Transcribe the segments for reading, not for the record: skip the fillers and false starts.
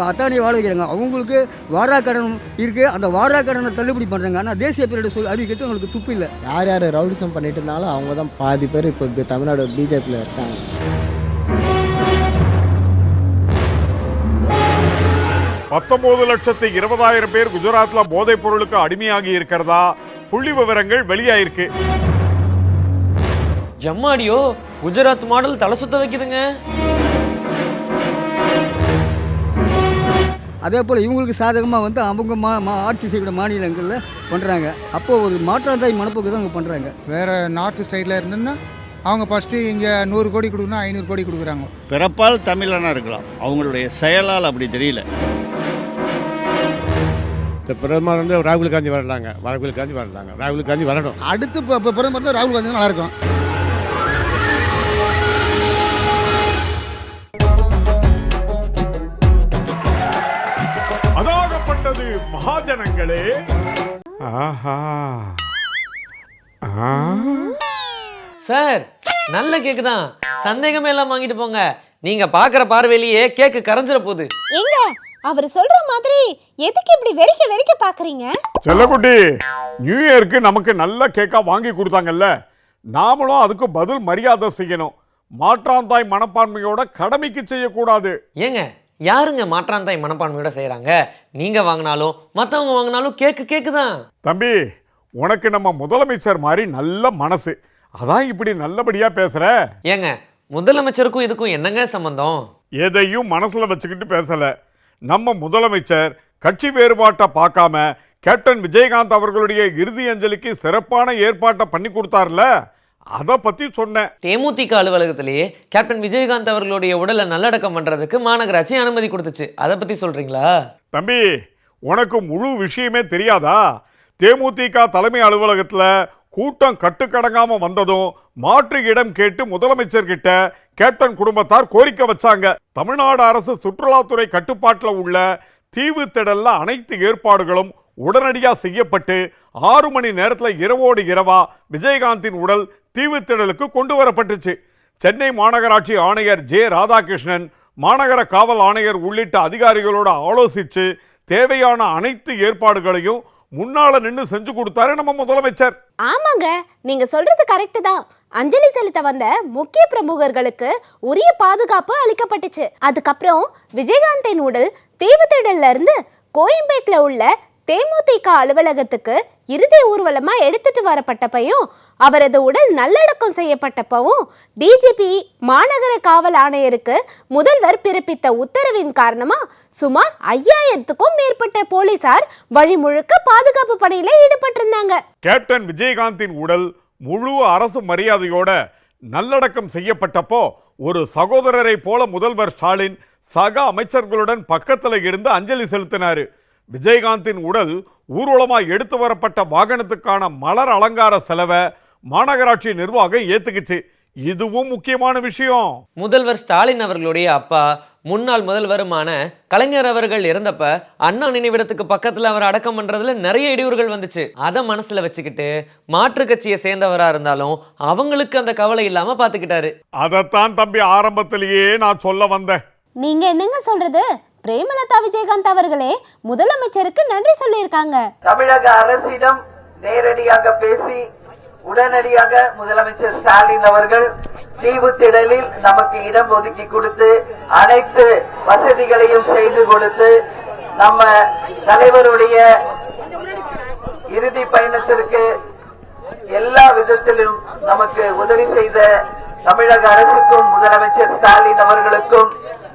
அத்தானி வாழ வைக்கிறாங்க, அவங்களுக்கு வாரா கடன் இருக்குது, அந்த வாரா கடனை தள்ளுபடி பண்ணுறாங்க. ஆனால் தேசிய பேரிடர் சொல் அறிவிக்கிறது அவங்களுக்கு துப்பு இல்லை. யார் யார் ரவுடிசம் பண்ணிட்டு இருந்தாலும் அவங்க தான் பாதி பேர் இப்போ தமிழ்நாடு பிஜேபியில் இருக்காங்க. $19,20,000 பேர் குஜராத்ல போதைப் பொருளுக்கு அடிமையாகி இருக்கிறதா புள்ளி விவரங்கள் வெளியாயிருக்கு. ஜம்மாடியோ குஜராத் மாடல் தலை சுத்த வைக்குதுங்க. அதே போல் இவங்களுக்கு சாதகமாக வந்து அவங்க ஆட்சி செய்யக்கூடிய மாநிலங்களில் பண்ணுறாங்க. அப்போது ஒரு மாற்றாந்தாய் மனப்போக்கு தான் அவங்க பண்ணுறாங்க. வேறு நார்த் சைடில் இருந்துன்னா அவங்க ஃபஸ்ட்டு இங்கே 100 கோடி கொடுக்கணும், 500 கோடி கொடுக்குறாங்க. பிறப்பால் தமிழனாக இருக்கலாம், அவங்களுடைய செயலால் அப்படி தெரியல. பிரதமர் வந்து ராகுல் காந்தி வரலாங்க, ராகுல் காந்தி வரணும். அடுத்து இப்போ பிரதமர் வந்து ராகுல் காந்தி நல்லாயிருக்கும். அதாகப்பட்டது மகாஜனங்களே. சார் நல்ல கேக்கு தான், சந்தேகமே எல்லாம் வாங்கிட்டு போங்க. நீங்க பாக்குற பார்வையிலேயே கேக்கு கரைஞ்சிட போகுது. எங்க அவர் சொல்ற மாதிரி எதுக்கு இப்படி வெறிக்க பாக்குறீங்க? செல்லக்குட்டி, நியூ இயருக்கு நமக்கு நல்ல கேக்கா வாங்கி கொடுத்தாங்கல்ல, நாமளும் அதுக்கு பதில் மரியாதை செய்யணும். மாற்றாந்தாய் மனப்பான்மையோட கடமைக்கு செய்யக்கூடாது. ஏங்க யாருங்க மாற்றாந்தாய் மனப்பான்மையோட செய்யறாங்க? நீங்க வாங்கினாலும் மற்றவங்க வாங்கினாலும் கேக்கு தான். தம்பி, உனக்கு நம்ம முதலமைச்சர் மாதிரி நல்ல மனசு, அதான் இப்படி நல்லபடியா பேசுற. ஏங்க முதலமைச்சருக்கும் இதுக்கும் என்னங்க சம்பந்தம்? எதையும் மனசுல வச்சுக்கிட்டு பேசல. நம்ம முதலமைச்சர் கட்சி வேறுபாட்டை பார்க்காம கேப்டன் விஜயகாந்த் அவர்களுடைய இறுதி அஞ்சலிக்கு சிறப்பான ஏற்பாட்டை பண்ணி கொடுத்தார்ல, அதை பத்தி சொன்னேன். தேமுதிக அலுவலகத்திலேயே கேப்டன் விஜயகாந்த் அவர்களுடைய உடலை நல்லடக்கம் பண்றதுக்கு மாநகராட்சி அனுமதி கொடுத்துச்சு. அதை பத்தி சொல்றீங்களா? தம்பி, உனக்கு முழு விஷயமே தெரியாதா? தேமுதிக தலைமை அலுவலகத்துல கூட்டம் கட்டுக்கடங்காம வந்ததும் மாற்று இடம் கேட்டு முதலமைச்சர் கிட்ட கேப்டன் குடும்பத்தார் கோரிக்கை வச்சாங்க. தமிழ்நாடு அரசு சுற்றுலாத்துறை கட்டுப்பாட்டில் உள்ள தீவு திடல்ல அனைத்து ஏற்பாடுகளும் உடனடியா செய்யப்பட்டு 6 மணி நேரத்தில் இரவோடு இரவா விஜயகாந்தின் உடல் தீவு திடலுக்கு கொண்டு வரப்பட்டுச்சு. சென்னை மாநகராட்சி ஆணையர் ஜே ராதாகிருஷ்ணன், மாநகர காவல் ஆணையர் உள்ளிட்ட அதிகாரிகளோட ஆலோசிச்சு தேவையான அனைத்து ஏற்பாடுகளையும் முன்னால நின்று செஞ்சு கொடுத்தாரு நம்ம முதலமைச்சர். ஆமாங்க, நீங்க சொல்றது கரெக்ட் தான். அஞ்சலி செலுத்த வந்த முக்கிய பிரமுகர்களுக்கு உரிய பாதுகாப்பு அளிக்கப்பட்டுச்சு. அதுக்கப்புறம் விஜயகாந்தின் உடல் தீவுத்திடல்ல இருந்து கோயம்பேட்ல உள்ள தேமுதிக அலுவலகத்துக்கு இறுதி ஊர்வலமா எடுத்துட்டு வரப்பட்டப்பையும் அவரது உடல் நல்லடக்கம் செய்யப்பட்டப்பவும் டிஜிபி மாநகர காவல் ஆணையருக்கு முதல்வர் பிறப்பித்த உத்தரவின் காரணமா சுமார் 5000க்கும் மேற்பட்ட போலீசார் வழி முழுக்க பாதுகாப்பு பணியில ஈடுபட்டிருந்தாங்க. கேப்டன் விஜயகாந்தின் உடல் முழு அரசு மரியாதையோட நல்லடக்கம் செய்யப்பட்டப்போ ஒரு சகோதரரை போல முதல்வர் ஸ்டாலின் சக அமைச்சர்களுடன் பக்கத்துல இருந்து அஞ்சலி செலுத்தினாரு. விஜயகாந்தின் உடல் ஊர்வலமா எடுத்து வரப்பட்ட வாகனத்துக்கான மலர் அலங்கார செலவை மாநகராட்சி நிர்வாகம் ஏத்துக்குச்சு. இதுவும் முக்கியமான விஷயம். முதல்வர் ஸ்டாலின் அவர்களுடைய அப்பா முன்னாள் முதல்வருமான கலைஞர் அவர்கள் இறந்தப்ப அண்ணா நினைவிடத்துக்கு பக்கத்துல அவர் அடக்கம் பண்றதுல நிறைய இடையூறுகள் வந்துச்சு. அதை மனசுல வச்சுக்கிட்டு மாற்று கட்சியை சேர்ந்தவரா இருந்தாலும் அவங்களுக்கு அந்த கவலை இல்லாம பாத்துக்கிட்டாரு. அதைத்தான் தம்பி ஆரம்பத்திலேயே நான் சொல்ல வந்தேன். நீங்க என்னங்க சொல்றது? பிரேமலதா விஜயகாந்த் அவர்களே முதலமைச்சருக்கு நன்றி சொல்லியிருக்காங்க. தமிழக அரசிடம் நேரடியாக பேசி உடனடியாக முதலமைச்சர் ஸ்டாலின் அவர்கள் தீவு திடலில் நமக்கு இடம் ஒதுக்கி கொடுத்து அனைத்து வசதிகளையும் செய்து கொடுத்து நம்ம தலைவருடைய இறுதி பயணத்திற்கு எல்லா விதத்திலும் நமக்கு உதவி செய்த தமிழக அரசுக்கும் முதலமைச்சர் ஸ்டாலின் அவர்களுக்கும்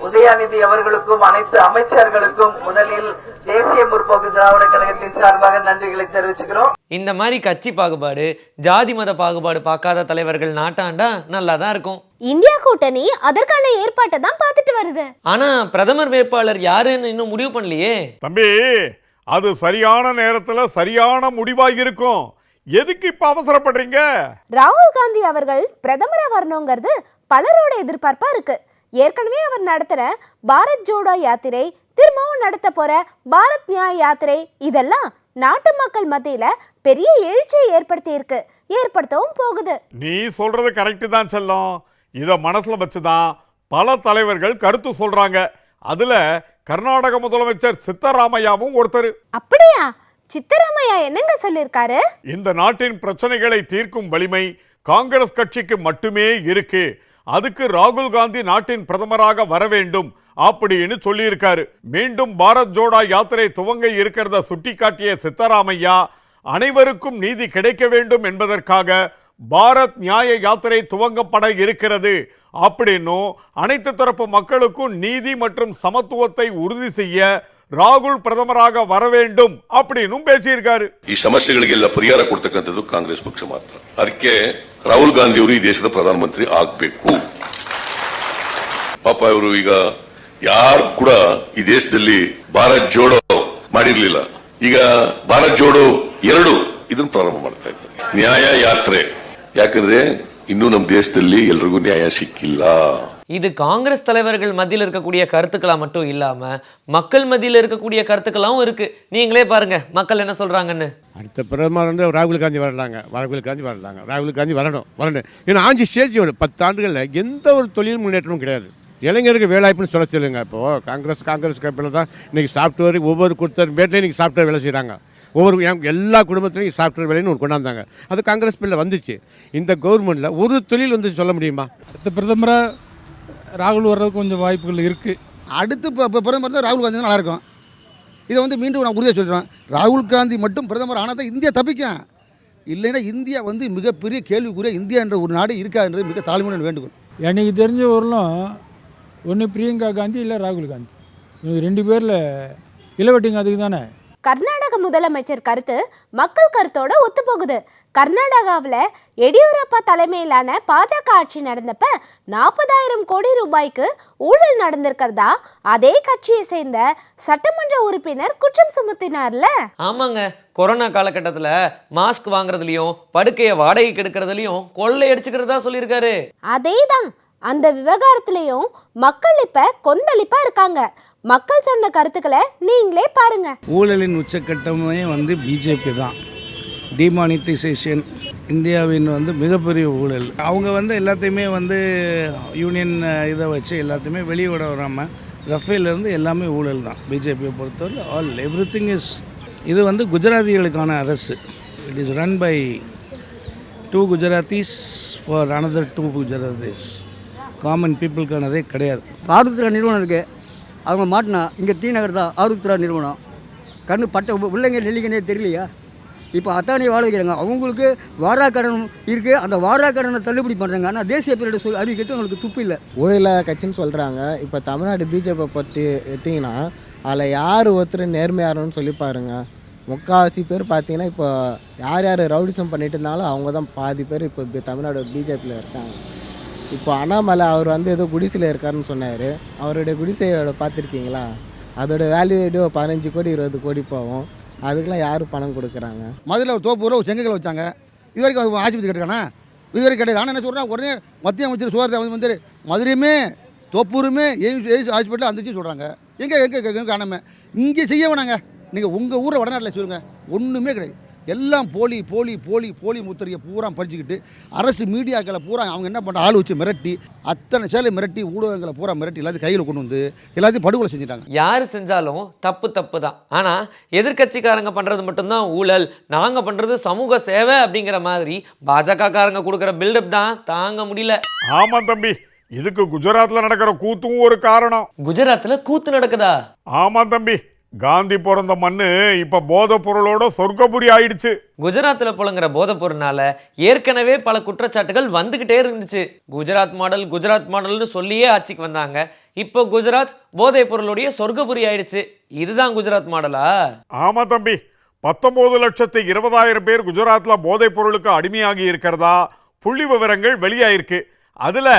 உதயாநிதி அவர்களுக்கும் அனைத்து அமைச்சர்களுக்கும் முதலில் தேசிய முற்போக்கு திராவிட கழகத்தின் சார்பாக நன்றிகளை தெரிவிச்சுக்கிறோம். இந்த மாதிரி கட்சி பாகுபாடு, ஜாதி மத பாகுபாடு பார்க்காத தலைவர்கள் நாட்டாண்டா நல்லா தான் இருக்கும். இந்தியா கூட்டணி அதற்கான ஏற்பாட்டை தான் பார்த்துட்டு வருது. ஆனா பிரதமர் வேட்பாளர் யாருன்னு இன்னும் முடிவு பண்ணலையே. தம்பி, அது சரியான நேரத்துல சரியான முடிவாக இருக்கும். எதுக்கு இப்ப அவசரப்படுறீங்க? ராகுல் காந்தி அவர்கள் பிரதமரா வரணுங்கிறது பலரோட எதிர்பார்ப்பா இருக்கு. ஏற்கனவே அவர் நடத்துற பாரத் ஜோடோ யாத்திரை, திரும்பவும் நடத்த போற பாரத் நியாய் யாத்திரை, இதெல்லாம் நாட்டு மக்கள் மத்தியில பெரிய எழுச்சியை ஏற்படுத்தவும் போகுது. நீ சொல்றது கரெக்ட் தான் செல்லம். இத மனசுல வச்சுதான் பல தலைவர்கள் கருத்து சொல்றாங்க. அதுல கர்நாடக முதலமைச்சர் சித்தராமையாவும் ஒருத்தர். அப்படியா? சித்தராமையா என்னங்க சொல்லியிருக்காரு? இந்த நாட்டின் பிரச்சனைகளை தீர்க்கும் வலிமை காங்கிரஸ் கட்சிக்கு மட்டுமே இருக்கு, அதுக்கு ராகுல் காந்தி நாட்டின் பிரதமராக வர வேண்டும் அப்படின்னு சொல்லியிருக்காரு. மீண்டும் பாரத் ஜோடோ யாத்திரை துவங்க இருக்கிறத சுட்டிக்காட்டிய சித்தராமையா, அனைவருக்கும் நீதி கிடைக்க வேண்டும் என்பதற்காக பாரத் நியாய யாத்திரை துவங்கப்பட இருக்கிறது அப்படின்னும், அனைத்து தரப்பு மக்களுக்கும் நீதி மற்றும் சமத்துவத்தை உறுதி செய்ய ರಾಹುಲ್ ಪ್ರಥಮರಾಗ ವರವೇಂಡುಂ அப்படின்னு பேசியிருக்காரு. ಈ ಸಮಸ್ಯೆಗಳಿಗೆಲ್ಲ ಪರಿಹಾರ ಕೊಡ್ತಕ್ಕಂಥದ್ದು ಕಾಂಗ್ರೆಸ್ ಪಕ್ಷ ಮಾತ್ರ. ಅದಕ್ಕೆ ರಾಹುಲ್ ಗಾಂಧಿ ಅವರು ಈ ದೇಶದ ಪ್ರಧಾನಮಂತ್ರಿ ಆಗಬೇಕು. ಪಾಪ ಇವರು ಈಗ ಯಾರು ಕೂಡ ಈ ದೇಶದಲ್ಲಿ ಭಾರತ್ ಜೋಡೋ ಮಾಡಿರಲಿಲ್ಲ, ಈಗ ಭಾರತ್ ಜೋಡೋ 2 ಇದನ್ನು ಪ್ರಾರಂಭ ಮಾಡ್ತಾ ಇದ್ದಾರೆ. ನ್ಯಾಯ ಯಾತ್ರೆ, ಯಾಕಂದ್ರೆ ಇನ್ನೂ ನಮ್ಮ ದೇಶದಲ್ಲಿ ಎಲ್ರಿಗೂ ನ್ಯಾಯ ಸಿಕ್ಕಿಲ್ಲ. இது காங்கிரஸ் தலைவர்கள் மத்தியில் இருக்கக்கூடிய கருத்துக்களா மட்டும் இல்லாம மக்கள் மத்தியில் இருக்கக்கூடிய கருத்துக்களாவும் இருக்கு. நீங்களே பாருங்க மக்கள் என்ன சொல்றாங்கன்னு. அடுத்த பிரதமர் வந்து ராகுல் காந்தி வரலாங்க, ராகுல் காந்தி வரணும். ஏன்னா ஆஞ்சி ஸ்டேஜ் 10 ஆண்டுகளில் எந்த ஒரு தொழில் முன்னேற்றமும் கிடையாது. இளைஞருக்கு வேலைவாய்ப்புன்னு சொல்லுங்க. இப்போது காங்கிரஸ் கம்பெனியில் தான் இன்றைக்கி சாஃப்ட்வேர் ஒவ்வொரு கொடுத்த பேட்லேயும் இன்றைக்கி சாஃப்ட்வேர் வேலை செய்கிறாங்க. எல்லா குடும்பத்திலையும் சாஃப்ட்வேர் வேலைன்னு ஒரு கொண்டாந்தாங்க. அது காங்கிரஸ் பிள்ளை வந்துச்சு. இந்த கவர்மெண்ட்டில் ஒரு தொழில் வந்து சொல்ல முடியுமா? அடுத்த பிரதமராக ராகுல் வர்றதுக்கு கொஞ்சம் வாய்ப்புகள் இருக்குது. அடுத்து பிரதமர் தான் ராகுல் காந்தி தான் நல்லாயிருக்கும். இதை வந்து மீண்டும் நான் உறுதியாக சொல்கிறேன், ராகுல் காந்தி மட்டும் பிரதமர் ஆனால் தான் இந்தியா தப்பிக்கும். இல்லைன்னா இந்தியா வந்து மிகப்பெரிய கேள்விக்குரிய இந்தியா என்ற ஒரு நாடு இருக்காதுன்றது மிக தாழ்மையான வேண்டுகோள். எனக்கு தெரிஞ்ச ஊரிலும் ஒன்று பிரியங்கா காந்தி இல்லை ராகுல் காந்தி, இவங்க 2 பேரில் இளவட்டிங்க அதுக்கு தானே. கர்நாடக முதலமைச்சர் கருத்து மக்கள் கருத்தோட ஒத்து போகுது. கர்நாடகாவில் எடியூரப்பா தலைமையிலான பாஜக ஆட்சி நடந்தப்ப 40,000 கோடி ரூபாய்க்கு ஊழல் நடந்திருக்கிறதா அதே கட்சியை சேர்ந்த சட்டமன்ற உறுப்பினர் குற்றம் சுமத்தினார்ல. ஆமாங்க, கொரோனா காலகட்டத்தில் மாஸ்க் வாங்குறதுலயும் படுக்கையை வாடகைக்கு எடுக்கிறதுலயும் கொள்ளை அடிச்சுக்கிறதா சொல்லியிருக்காரு. அதேதான், அந்த விவகாரத்திலையும் மக்கள் இப்ப கொந்தளிப்பா இருக்காங்க. மக்கள் சொன்ன கருத்துக்களை நீங்களே பாருங்க. ஊழலின் உச்சக்கட்டமே வந்து பிஜேபி தான். டிமானிட்டைசேஷன் இந்தியாவின் வந்து மிகப்பெரிய ஊழல். அவங்க வந்து எல்லாத்தையுமே வந்து யூனியன் இதை வச்சு எல்லாத்தையுமே வெளியிட வராமல் ரஃபேலேருந்து எல்லாமே ஊழல் தான். பிஜேபியை பொறுத்தவரை எவ்ரிதிங் இஸ். இது வந்து குஜராத்திகளுக்கான அரசு. It is run by 2 Gujaratis for another 2 Gujaratis. Common பீப்புளுக்கானதே கிடையாது. ஆருத்ரா நிறுவனம் இருக்குது, அவங்க மாட்டினா இங்கே தீநகர் தான் ஆருத்ரா நிறுவனம். கண்ணு பட்ட பிள்ளைங்க நெல்லிக்கனே தெரியலையா? இப்போ அத்தானி வாழ வைக்கிறாங்க, அவங்களுக்கு வாரா கடன் இருக்குது, அந்த வாரா கடனை தள்ளுபடி பண்ணுறாங்க. ஆனால் தேசிய பேரிடர் அறிவிக்கிறது அவங்களுக்கு துப்பு இல்லை. ஊழல கட்சின்னு சொல்கிறாங்க. இப்போ தமிழ்நாடு பிஜேபி பற்றி எடுத்திங்கன்னா அதில் யார் ஒருத்தர் நேர்மையாரன்னு சொல்லி பாருங்கள். முக்கால்வாசி பேர் பார்த்தீங்கன்னா இப்போ யார் ரவுடிசம் பண்ணிட்டு இருந்தாலும் அவங்க தான் பாதி பேர் இப்போ தமிழ்நாடு பிஜேபியில் இருக்காங்க. இப்போ அண்ணாமலை அவர் வந்து ஏதோ குடிசையில் இருக்காருன்னு சொன்னார். அவருடைய குடிசையோட பார்த்துருக்கீங்களா? அதோட வேல்யூ 15 கோடி 20 கோடி போகும். அதுக்கெல்லாம் யார் பணம் கொடுக்குறாங்க? மதுரையில் ஒரு தோப்பூரில் ஒரு செங்கல் வச்சாங்க. இது வரைக்கும் ஆஸ்பத்திரி கட்டுக்கானா? இது வரைக்கும் கிடையாது. ஆனால் என்ன சொல்கிறேன், உடனே மத்திய அமைச்சர் சுகாதார வந்து மதுரையுமே தோப்பூருமே எய்ம்ஸ் ஹாஸ்பிட்டல் வந்துச்சு சொல்கிறாங்க. எங்கே காணாம இங்கே செய்ய வேணாங்க. நீங்கள் உங்கள் ஊரில் வடநாட்டில் சொல்லுங்கள், ஒன்றுமே கிடையாது. எல்லாம் போலி போலி போலி போலி முத்திரையை பூரா பறிச்சுக்கிட்டு அரசு மீடியாக்களை பூரா அவங்க என்ன பண்ணுற ஆள் வச்சு மிரட்டி, அத்தனை சேலை மிரட்டி, ஊடகங்களை பூரா மிரட்டி எல்லாத்தையும் கையில் கொண்டு வந்து எல்லாத்தையும் படுகொலை செஞ்சுட்டாங்க. யார் செஞ்சாலும் தப்பு தான். ஆனால் எதிர்கட்சிக்காரங்க பண்ணுறது மட்டும்தான் ஊழல், நாங்கள் பண்ணுறது சமூக சேவை அப்படிங்கிற மாதிரி பாஜக காரங்க கொடுக்குற பில்டப் தான் தாங்க முடியல. ஆமாம் தம்பி, இதுக்கு குஜராத்தில் நடக்கிற கூத்தும் ஒரு காரணம். குஜராத்தில் கூத்து நடக்குதா? ஆமாம் தம்பி, காந்தி பிறந்த மண்ணு இப்ப போதை பொருளோட சொர்க்கபுரி ஆயிடுச்சு. குஜராத்தில் புழங்குற போதை பொருள்னால ஏற்கனவே பல குற்றச்சாட்டுகள் வந்துகிட்டே இருந்துச்சு. குஜராத் மாடல்னு சொல்லியே ஆட்சிக்கு வந்தாங்க. இப்போ குஜராத் போதை பொருளுடைய சொர்க்கபுரி ஆயிடுச்சு. இதுதான் குஜராத் மாடலா? ஆமா தம்பி, 19,20,000 பேர் குஜராத்ல போதை பொருளுக்கு அடிமையாகி இருக்கிறதா புள்ளி விவரங்கள் வெளியாயிருக்கு. அதுல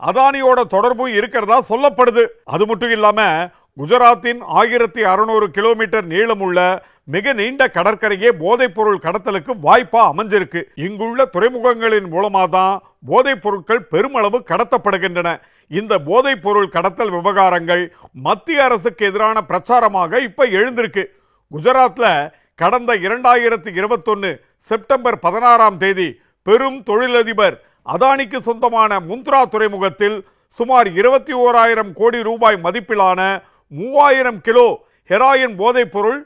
அதானியோட தொடர்பும் இருக்கிறதா சொல்லப்படுது. அது மட்டும் இல்லாம குஜராத்தின் 1600 கிலோமீட்டர் நீளமுள்ள மிக நீண்ட கடற்கரையே போதைப் பொருள் கடத்தலுக்கு வாய்ப்பா அமைஞ்சிருக்கு. இங்குள்ள துறைமுகங்களின் மூலமா தான் போதைப் பொருட்கள் பெருமளவு கடத்தப்படுகின்றன. இந்த போதைப் பொருள் கடத்தல் விவகாரங்கள் மத்திய அரசுக்கு எதிரான பிரச்சாரமாக இப்ப எழுந்திருக்கு. குஜராத்ல கடந்த 2021 செப்டம்பர் 16ஆம் தேதி பெரும் தொழிலதிபர் அதானிக்கு சொந்தமான முந்த்ரா துறைமுகத்தில் சுமார் 21,000 கோடி ரூபாய் மதிப்பிலான 3000 கிலோ ஹெராயின் போதைப் பொருள்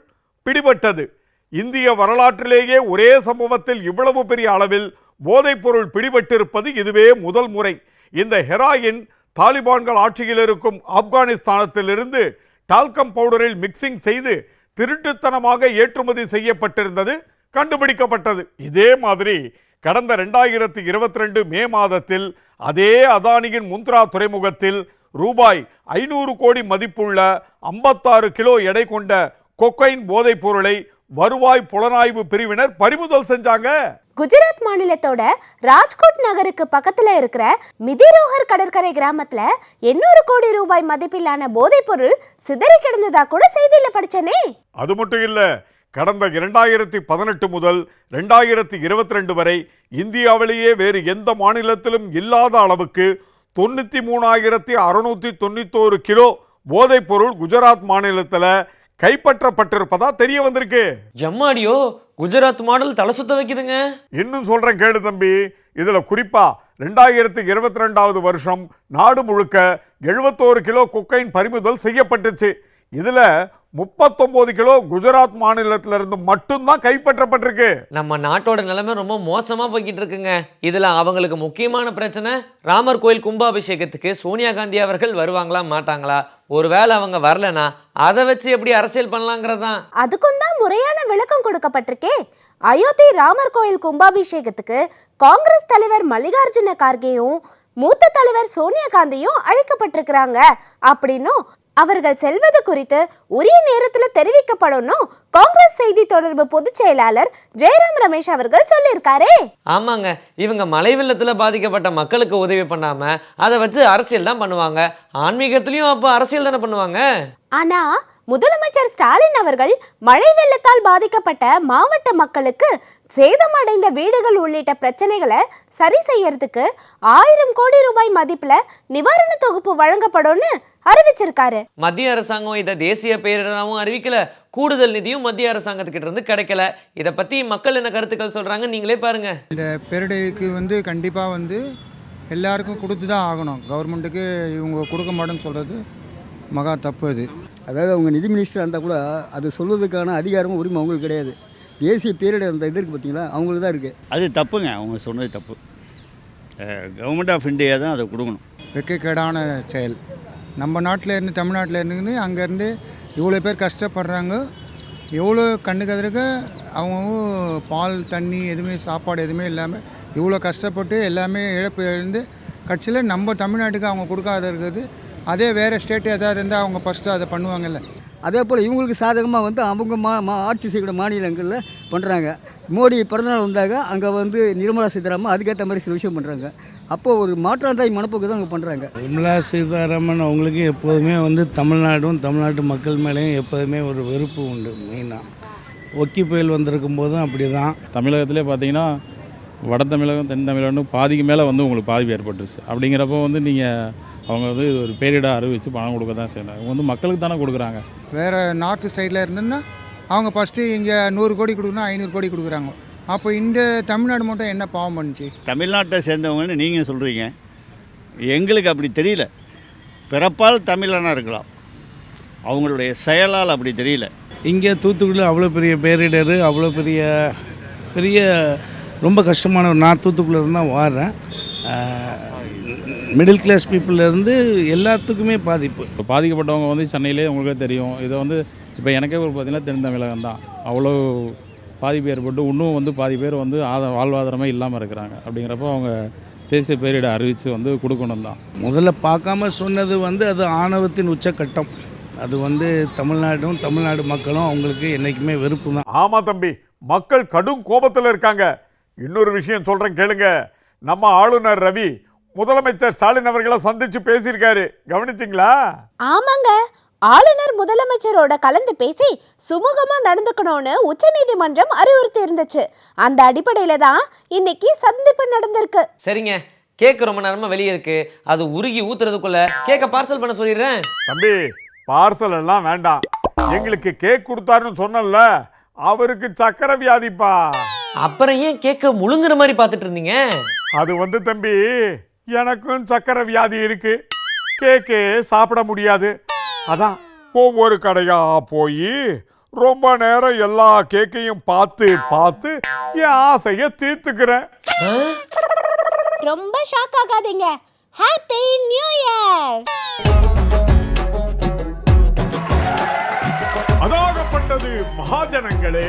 பிடிபட்டது. இந்திய வரலாற்றிலேயே ஒரே சம்பவத்தில் இவ்வளவு பெரிய அளவில் போதைப் பொருள் பிடிபட்டிருப்பது இதுவே முதல் முறை. இந்த ஹெராயின் தாலிபான்கள் ஆட்சியில் இருக்கும் ஆப்கானிஸ்தானத்திலிருந்து டால்கம் பவுடரில் மிக்சிங் செய்து திருட்டுத்தனமாக ஏற்றுமதி செய்யப்பட்டிருந்தது கண்டுபிடிக்கப்பட்டது. இதே மாதிரி கடந்த 2022 மே மாதத்தில் அதே அதானியின் முந்த்ரா துறைமுகத்தில் ரூபாய் 500 கோடி மதிப்புள்ள 56 கிலோ எடை கொண்ட கொக்கைன் போதைப் பொருளை வருவாய் புலனாய்வு பிரிவினர் பறிமுதல் செஞ்சாங்க. குஜராத் மாநிலத்தோட ராஜ்கோட் நகருக்கு பக்கத்துல இருக்கிற மிதிரோகர் கடற்கரை கிராமத்துல 800 கோடி ரூபாய் மதிப்பிலான போதைப் பொருள் சிதறி கிடந்ததா கூட செய்தியில படிச்சனே. அது மட்டும் இல்ல, கடந்த 2018 முதல் 2022 வரை இந்தியாவிலேயே வேறு எந்த மாநிலத்திலும் இல்லாத அளவுக்கு 93,691 கிலோ போதைப் பொருள் குஜராத் மாநிலத்தில் கைப்பற்றப்பட்டிருப்பதா தெரிய வந்திருக்கு. ஜம்மாடியோ, குஜராத் மாடல் தலை சுத்த வைக்குதுங்க. இன்னும் சொல்றேன் கேளு தம்பி. இதுல குறிப்பா 2022 வருஷம் நாடு முழுக்க 71 கிலோ கொக்கைன் பறிமுதல் செய்யப்பட்டுச்சு. இதுல 39 கிலோ குஜராத் மாநிலத்திலிருந்து மட்டும்தான் கைப்பற்றப்பட்டிருக்கு. நம்ம நாட்டோட நிலைமை ரொம்ப மோசமா போய்கிட்டு இருக்குங்க. இதுல அவங்களுக்கு முக்கியமான பிரச்சனை, ராமர் கோயில் கும்பாபிஷேகத்துக்கு சோனியா காந்தி அவர்கள் வருவாங்களா மாட்டாங்களா? ஒருவேளை அவங்க வரலனா அதை வச்சு எப்படி அரசியல் பண்ணலாங்கிறதான். அதுக்கும் தான் முறையான விளக்கம் கொடுக்கப்பட்டிருக்கே. அயோத்தி ராமர் கோயில் கும்பாபிஷேகத்துக்கு காங்கிரஸ் தலைவர் மல்லிகார்ஜுன கார்கேயும் மூத்த தலைவர் சோனியா காந்தியும் அழைக்கப்பட்டிருக்கிறாங்க அப்படின்னும் அவர்கள் செல்வது குறித்து உரிய நேரத்தில் தெரிவிக்கப்படும் காங்கிரஸ் செய்தி தொடர்பு பொதுச் செயலாளர் ஜெயராம் ரமேஷ் அவர்கள் சொல்லியிருக்காரே. ஆமாங்க, இவங்க மழை வெள்ளத்துல பாதிக்கப்பட்ட மக்களுக்கு உதவி பண்ணாம அதை வச்சு அரசியல் தான் பண்ணுவாங்க. ஆன்மீகத்திலையும் அப்போ அரசியல் தானே பண்ணுவாங்க. ஆனா முதலமைச்சர் ஸ்டாலின் அவர்கள் மழை வெள்ளத்தால் பாதிக்கப்பட்ட மாவட்ட மக்களுக்கு சேதமடைந்த வீடுகள் உள்ளிட்ட பிரச்சனைகளை சரி செய்யறதுக்கு 1000 கோடி ரூபாய் மதிப்புல நிவாரண தொகுப்பு வழங்கப்படும்னு அறிவிச்சிருக்காரு. மத்திய அரசாங்கம் இதை தேசிய பேரிடராகவும் அறிவிக்கல, கூடுதல் நிதியும் மத்திய அரசாங்கத்துக்கிட்ட இருந்து கிடைக்கல. இதை பத்தி மக்கள் என்ன கருத்துக்கள் சொல்றாங்க நீங்களே பாருங்க. இந்த பேரிடருக்கு கண்டிப்பாக எல்லாருக்கும் கொடுத்து தான் ஆகணும். கவர்மெண்ட்டுக்கு இவங்க கொடுக்க மாட்டேன்னு சொல்கிறது மகா தப்பு. அது அதாவது அவங்க நிதி மினிஸ்டர் இருந்தால் கூட அது சொல்வதற்கான அதிகாரமும் உரிமை அவங்களுக்கு கிடையாது. தேசிய பேரிடர் அந்த இது இருக்குது பார்த்தீங்களா, அவங்களுக்கு தான் இருக்குது. அது தப்புங்க, அவங்க சொன்னது தப்பு. கவர்மெண்ட் ஆஃப் இந்தியா தான் அதை கொடுக்கணும். வெட்கக்கேடான செயல். நம்ம நாட்டில் இருந்து தமிழ்நாட்டில் இருந்துன்னு அங்கேருந்து இவ்வளோ பேர் கஷ்டப்படுறாங்க. எவ்வளோ கண்ணுக்கு அவங்க பால் தண்ணி எதுவுமே சாப்பாடு எதுவுமே இல்லாமல் இவ்வளோ கஷ்டப்பட்டு எல்லாமே இழப்பு எழுந்து கட்சியில் நம்ம தமிழ்நாட்டுக்கு அவங்க கொடுக்காத இருக்குது. அதே வேறு ஸ்டேட்டு எதாவது இருந்தால் அவங்க ஃபஸ்ட்டு அதை பண்ணுவாங்கல்ல. அதே போல் இவங்களுக்கு சாதகமாக அவங்க ஆட்சி செய்யக்கூடிய மாநிலங்களில் பண்ணுறாங்க. மோடி பிறந்தநாள் வந்தாங்க, அங்கே நிர்மலா சீதாராமன் அதுக்கேற்ற மாதிரி சில விஷயம் பண்ணுறாங்க. அப்போது ஒரு மாற்றாந்தாய் மனப்போக்கு தான் அவங்க பண்ணுறாங்க. நிர்மலா சீதாராமன் அவங்களுக்கு எப்போதுமே தமிழ்நாடும் தமிழ்நாட்டு மக்கள் மேலேயும் எப்போதுமே ஒரு வெறுப்பு உண்டு. மெயினாக ஒக்கி புயல் வந்திருக்கும் போதும் அப்படி தான். தமிழகத்திலே பார்த்தீங்கன்னா வட தமிழகம் தென் தமிழகம் பாதிக்கு மேலே உங்களுக்கு பாதிப்பு ஏற்பட்டுருச்சு. அப்படிங்கிறப்போ நீங்கள் அவங்க இது ஒரு பேரிட அறிவித்து பணம் கொடுக்க தான் செய்யணும். இவங்க மக்களுக்கு தானே கொடுக்குறாங்க. வேறு நார்த்து சைடில் இருந்துன்னா அவங்க ஃபஸ்ட்டு இங்கே 100 கோடி கொடுக்கணும், 500 கோடி கொடுக்குறாங்க. அப்போ இந்த தமிழ்நாடு மட்டும் என்ன பாவம் பண்ணுச்சு? தமிழ்நாட்டை சேர்ந்தவங்கன்னு நீங்கள் சொல்கிறீங்க, எங்களுக்கு அப்படி தெரியல. பிறப்பால் தமிழனாக இருக்கலாம், அவங்களுடைய செயலால் அப்படி தெரியல. இங்கே தூத்துக்குடியில் அவ்வளோ பெரிய பேரிடர், அவ்வளோ பெரிய பெரிய ரொம்ப கஷ்டமான நான் தூத்துக்குடியில் தான் வாடுறேன். மிடில் கிளாஸ் பீப்புளிலேருந்து எல்லாத்துக்குமே பாதிப்பு. இப்போ பாதிக்கப்பட்டவங்க சென்னையிலே உங்களுக்கே தெரியும். இதை இப்போ எனக்கே பார்த்தீங்கன்னா தென் தமிழகம் தான் அவ்வளோ பாதிப்பு ஏற்பட்டு இன்னும் பாதி பேர் வாழ்வாதாரமே இல்லாமல் இருக்கிறாங்க. அப்படிங்கிறப்போ அவங்க தேசிய பேரிட அறிவித்து கொடுக்கணும் தான். முதல்ல பார்க்காம சொன்னது அது ஆணவத்தின் உச்சக்கட்டம். அது தமிழ்நாடும் தமிழ்நாடு மக்களும் அவங்களுக்கு என்றைக்குமே வெறுப்பு தான். ஆமாம் தம்பி, மக்கள் கடும் கோபத்தில் இருக்காங்க. இன்னொரு விஷயம் சொல்கிறேன் கேளுங்க. நம்ம ஆளுநர் ரவி முதலமைச்சர் ஸ்டாலின் அவர்களை சந்திச்சு பேசியிருக்காரு, கவனிச்சிங்களா? ஆமாங்க, ஆளுநர் முதலமைச்சரோட கலந்து பேசி சுமூகமா நடந்துக்கணும்னு உச்சநீதிமன்றம் அறிவுறுத்தி இருந்துச்சு. அந்த அடிப்படையில தான் இன்னைக்கு சந்திப்பு நடந்திருக்கு. சரிங்க, கேக் ரொம்ப நேரமா வெளியே இருக்கு, அது உருகி ஊத்துறதுக்குள்ள கேக்க பார்சல் பண்ண சொல்லிடுறேன். தம்பி, பார்சல் எல்லாம் வேண்டாம். எங்களுக்கு கேக் கொடுத்தாருன்னு சொன்னல, அவருக்கு சக்கரை வியாதிப்பா. அப்புறம் ஏன் கேக்க முழுங்குற மாதிரி பார்த்துட்டு இருந்தீங்க? அது தம்பி, எனக்கும் சக்கரை வியாதி இருக்கு, கேக்கே சாப்பிட முடியாது. அதான் ஒவ்வொரு கடையா போய் ரொம்ப நேரம் எல்லா கேக்கையும் பார்த்து பார்த்து என் ஆசையை தீர்த்துக்கிறேன். ரொம்ப ஷாக் ஆகாதீங்க. Happy new year. அதாகப்பட்டது மகாஜனங்களே.